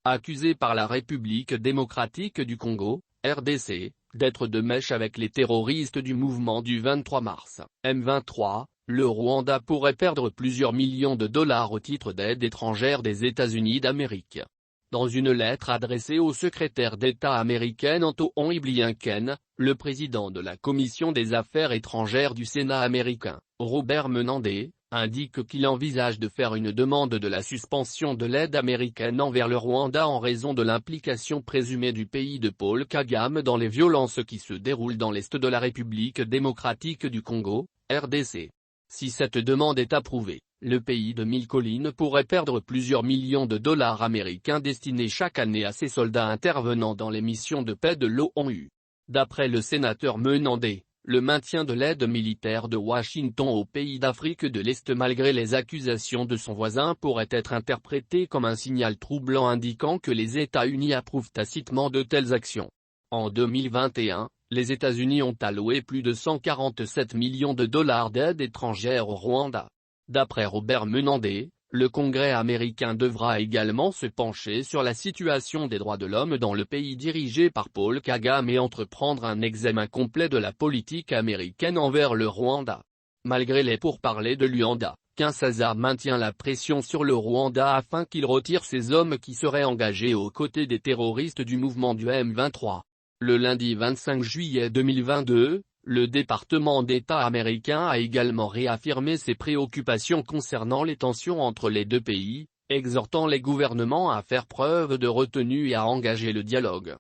accusé par la République démocratique du Congo, RDC, d'être de mèche avec les terroristes du mouvement du 23 mars. M23, le Rwanda pourrait perdre plusieurs millions de dollars au titre d'aide étrangère des États-Unis d'Amérique. Dans une lettre adressée au secrétaire d'État américain Anthony Blinken, le président de la Commission des Affaires étrangères du Sénat américain, Robert Menendez, indique qu'il envisage de faire une demande de la suspension de l'aide américaine envers le Rwanda en raison de l'implication présumée du pays de Paul Kagame dans les violences qui se déroulent dans l'est de la République démocratique du Congo, RDC. Si cette demande est approuvée, le pays de mille collines pourrait perdre plusieurs millions de dollars américains destinés chaque année à ses soldats intervenant dans les missions de paix de l'ONU. D'après le sénateur Menendez, le maintien de l'aide militaire de Washington au pays d'Afrique de l'Est malgré les accusations de son voisin pourrait être interprété comme un signal troublant indiquant que les États-Unis approuvent tacitement de telles actions. En 2021, les États-Unis ont alloué plus de 147 millions de dollars d'aide étrangère au Rwanda. D'après Robert Menendez, le Congrès américain devra également se pencher sur la situation des droits de l'homme dans le pays dirigé par Paul Kagame et entreprendre un examen complet de la politique américaine envers le Rwanda. Malgré les pourparlers de Luanda, Kinshasa maintient la pression sur le Rwanda afin qu'il retire ses hommes qui seraient engagés aux côtés des terroristes du mouvement du M23. Le lundi 25 juillet 2022, le département d'État américain a également réaffirmé ses préoccupations concernant les tensions entre les deux pays, exhortant les gouvernements à faire preuve de retenue et à engager le dialogue.